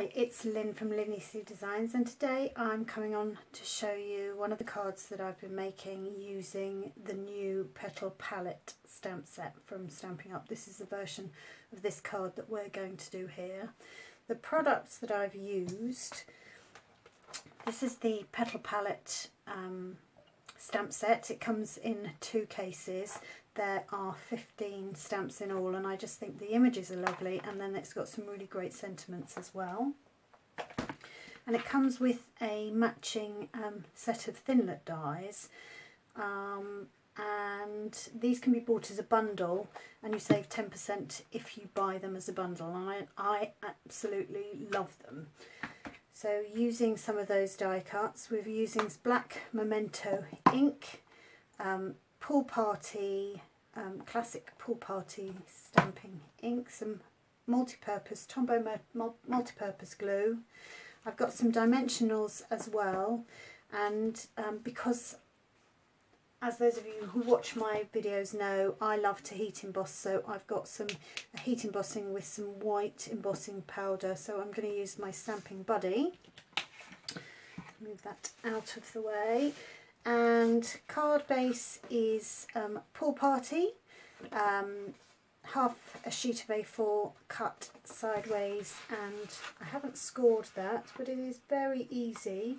Hi, it's Lynn from LynnieC Designs, and today I'm coming on to show you one of the cards that I've been making using the new Petal Palette stamp set from Stampin' Up. This is a version of this card that we're going to do here. The products that I've used, this is the Petal Palette stamp set. It comes in 2 cases. There are 15 stamps in all, and I just think the images are lovely, and then it's got some really great sentiments as well. And it comes with a matching set of Thinlet dies, and these can be bought as a bundle, and you save 10% if you buy them as a bundle, and I absolutely love them. So using some of those die cuts, we're using black Memento ink, Pool Party, classic Pool Party stamping ink, some multi-purpose Tombow multi-purpose glue. I've got some dimensionals as well, and because, as those of you who watch my videos know, I love to heat emboss, so I've got some heat embossing with some white embossing powder. So I'm going to use my stamping buddy. Move that out of the way. And card base is Pool Party, half a sheet of A4 cut sideways, and I haven't scored that, but it is very easy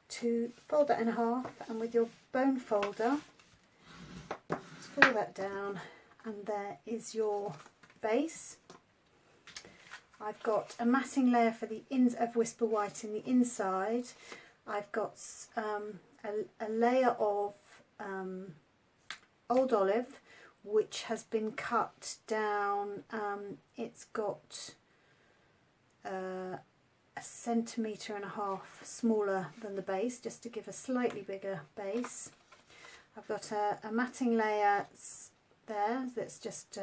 to fold that in half, and with your bone folder fold that down, and there is your base. I've got a matting layer for the ins of Whisper White in the inside. I've got a layer of Old Olive, which has been cut down. It's got a 1.5 centimetres smaller than the base, just to give a slightly bigger base. I've got a matting layer there that's just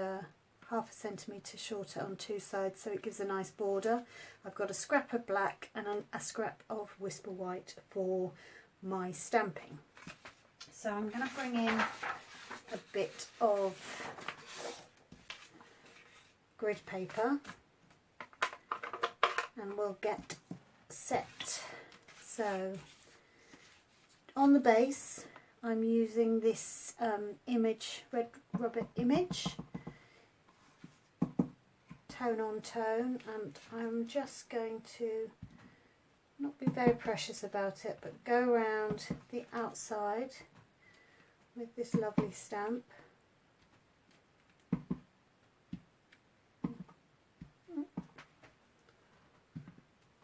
1/2 centimetre shorter on 2 sides, so it gives a nice border. I've got a scrap of black and a scrap of Whisper White for my stamping. So I'm going to bring in a bit of grid paper and we'll get set. So on the base I'm using this image, red rubber image, tone on tone, and I'm just going to not be very precious about it, but go around the outside with this lovely stamp.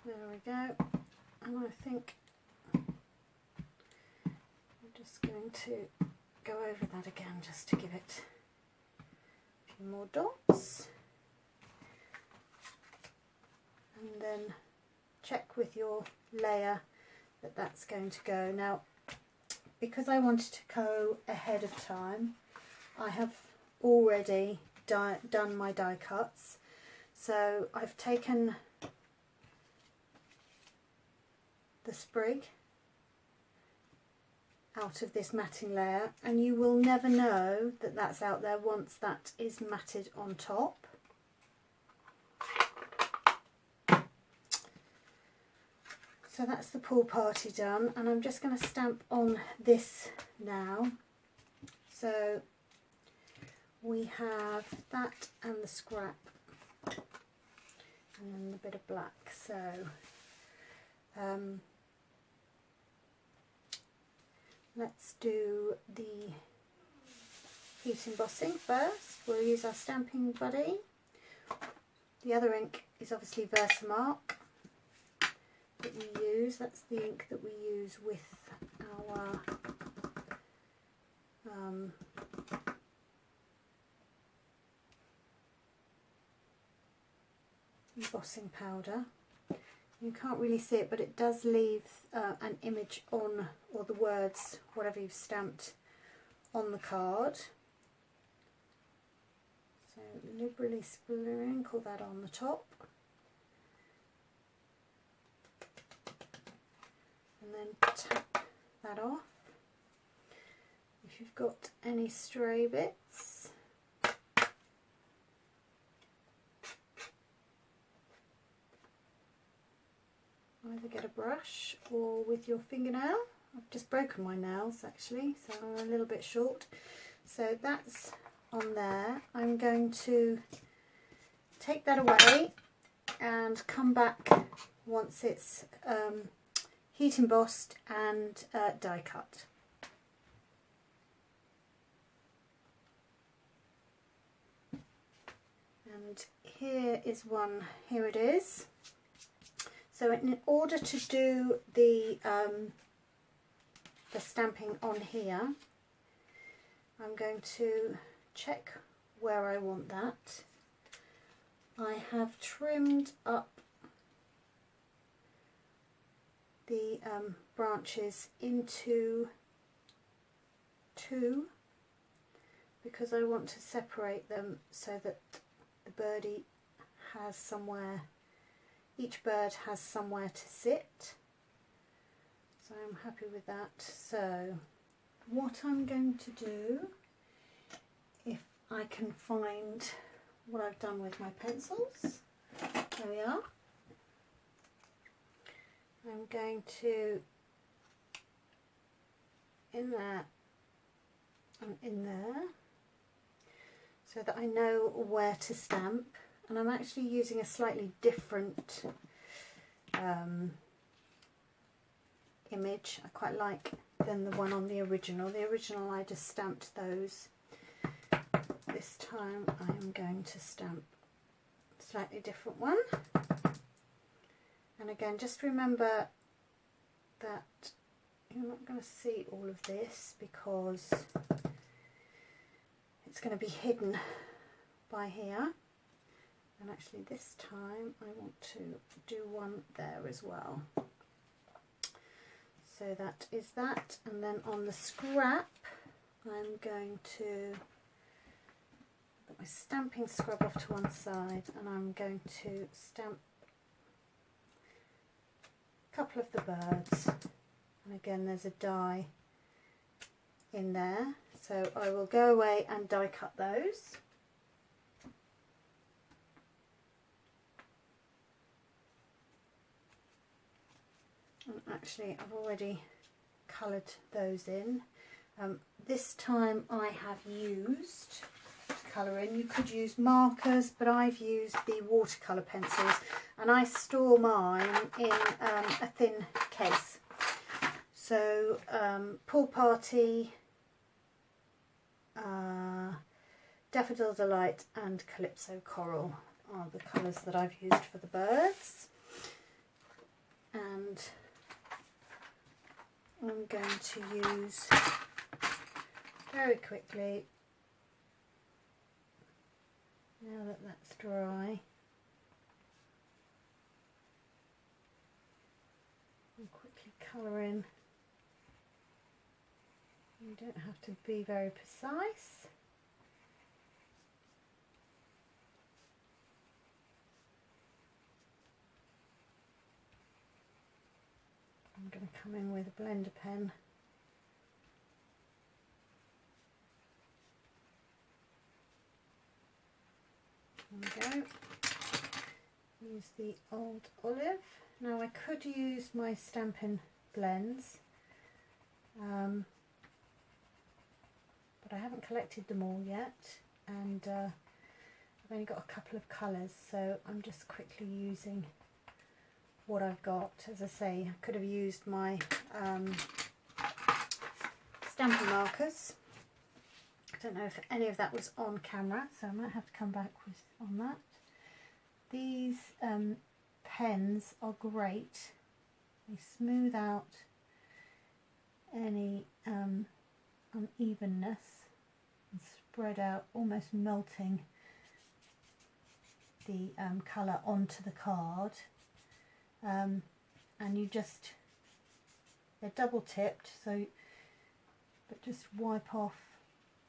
There we go, and I think I'm just going to go over that again just to give it a few more dots. And then check with your layer that that's going to go. Now, because I wanted to go ahead of time, I have already done my die cuts. So I've taken the sprig out of this matting layer, and you will never know that that's out there once that is matted on top. So that's the Pool Party done, and I'm just going to stamp on this now. So we have that and the scrap, and then a bit of black. So let's do the heat embossing first. We'll use our stamping buddy. The other ink is obviously Versamark that we use. That's the ink that we use with our embossing powder. You can't really see it, but it does leave an image on, or the words, whatever you've stamped, on the card. So liberally sprinkle that on the top. And then tap that off. If you've got any stray bits, either get a brush or with your fingernail. I've just broken my nails actually, so I'm a little bit short. So that's on there. I'm going to take that away and come back once it's heat embossed and die cut. And here is one, here it is. So in order to do the stamping on here, I'm going to check where I want that. I have trimmed up the branches into two because I want to separate them so that the birdie has somewhere, each bird has somewhere to sit. So I'm happy with that. So what I'm going to do, if I can find what I've done with my pencils, there we are. I'm going to, in there and in there, so that I know where to stamp. And I'm actually using a slightly different image I quite like than the one on the original. The original I just stamped those. This time I am going to stamp a slightly different one. And again, just remember that you're not going to see all of this because it's going to be hidden by here. And actually this time I want to do one there as well. So that is that, and then on the scrap I'm going to put my stamping scrub off to one side, and I'm going to stamp a couple of the birds. And again, there's a die in there, so I will go away and die cut those. And actually I've already coloured those in. This time I have used colour in. You could use markers, but I've used the watercolour pencils, and I store mine in a thin case. So Pool Party, Daffodil Delight and Calypso Coral are the colours that I've used for the birds. And I'm going to use very quickly, now that that's dry, and quickly colour in. You don't have to be very precise. I'm going to come in with a blender pen. There we go. Use the old olive. Now I could use my Stampin' blends, but I haven't collected them all yet, and I've only got a couple of colours, so I'm just quickly using what I've got. As I say, I could have used my Stampin' markers. I don't know if any of that was on camera, so I might have to come back with on that. These pens are great. They smooth out any unevenness and spread out, almost melting the colour onto the card. And you just, they're double tipped, so but just wipe off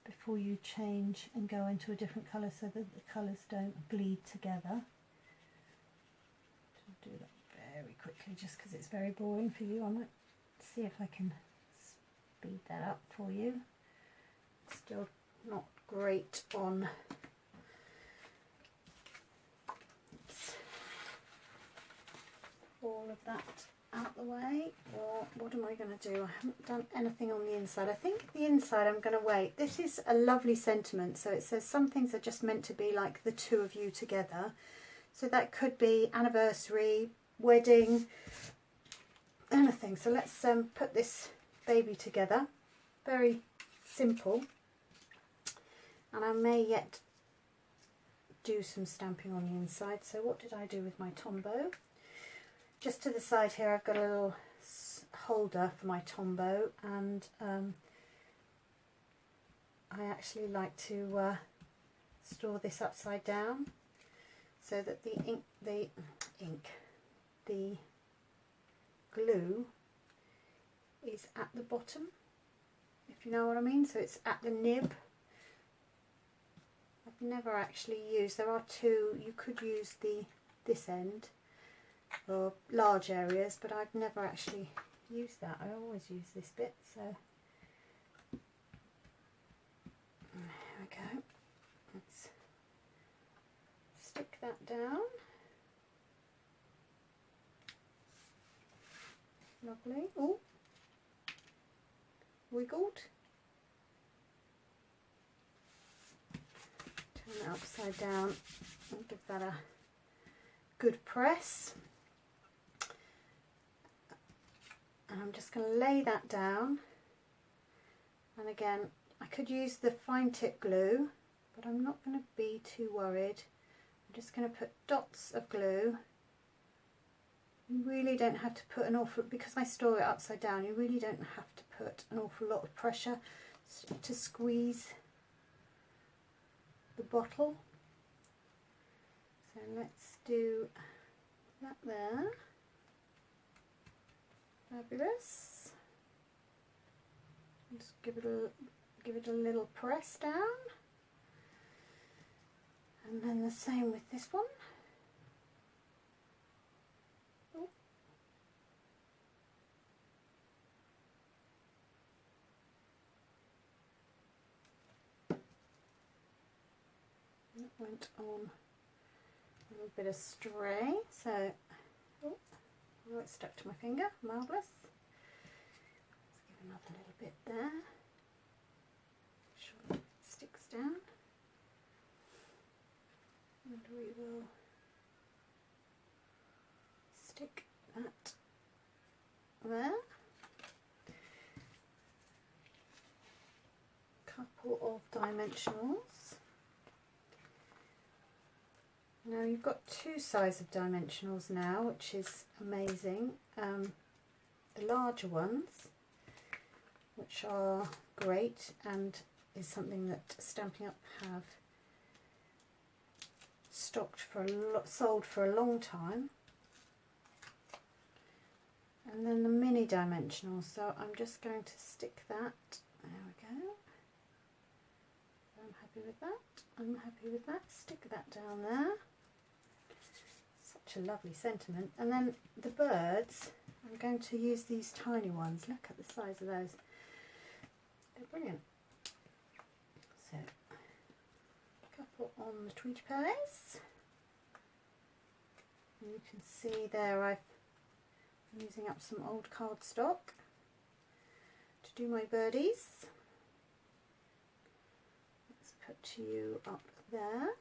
before you change and go into a different colour so that the colours don't bleed together. I'll do that very quickly just because it's very boring for you. I might see if I can speed that up for you. It's still not great on all of that out the way. Or what am I going to do? I haven't done anything on the inside. I think the inside I'm going to wait. This is a lovely sentiment. So it says some things are just meant to be like the two of you together. So that could be anniversary, wedding, anything. So let's put this baby together. Very simple. And I may yet do some stamping on the inside. So what did I do with my Tombow? Just to the side here I've got a little holder for my Tombow, and I actually like to store this upside down so that the glue is at the bottom, if you know what I mean. So it's at the nib. I've never actually used, there are two, you could use this end for large areas, but I've never actually used that. I always use this bit. So there we go. Let's stick that down. Lovely. Oh, wiggled. Turn it upside down and give that a good press. And I'm just going to lay that down. And again, I could use the fine tip glue, but I'm not going to be too worried. I'm just going to put dots of glue. You really don't have to put an awful, because I store it upside down, you really don't have to put an awful lot of pressure to squeeze the bottle. So let's do that there. Fabulous. Just give it a little press down. And then the same with this one. Oh. That went on a little bit of stray, so oh, it's stuck to my finger, marvellous. Let's give another little bit there. Make sure it sticks down. And we will stick that there. Couple of dimensionals. Now you've got two sides of dimensionals now, which is amazing. The larger ones, which are great and is something that Stampin' Up have stocked for sold for a long time. And then the mini dimensionals. So I'm just going to stick that. There we go. I'm happy with that. I'm happy with that. Stick that down there. Such a lovely sentiment. And then the birds, I'm going to use these tiny ones. Look at the size of those. They're brilliant. So, a couple on the Tweety Pies. And you can see there I'm using up some old cardstock to do my birdies. Let's put you up there.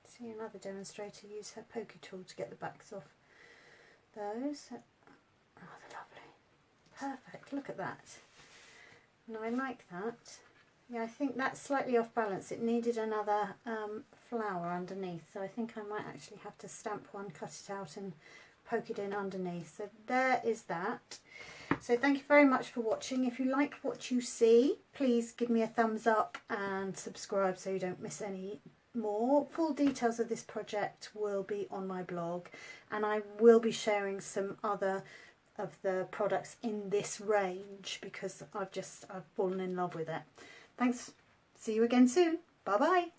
See another demonstrator use her pokey tool to get the backs off those. Oh, they're lovely. Perfect, look at that. And I like that. Yeah, I think that's slightly off balance. It needed another flower underneath, so I think I might actually have to stamp one, cut it out and poke it in underneath. So there is that. So thank you very much for watching. If you like what you see, please give me a thumbs up and subscribe so you don't miss any more. Full details of this project will be on my blog, and I will be sharing some other of the products in this range because I've fallen in love with it. Thanks. See you again soon. Bye bye.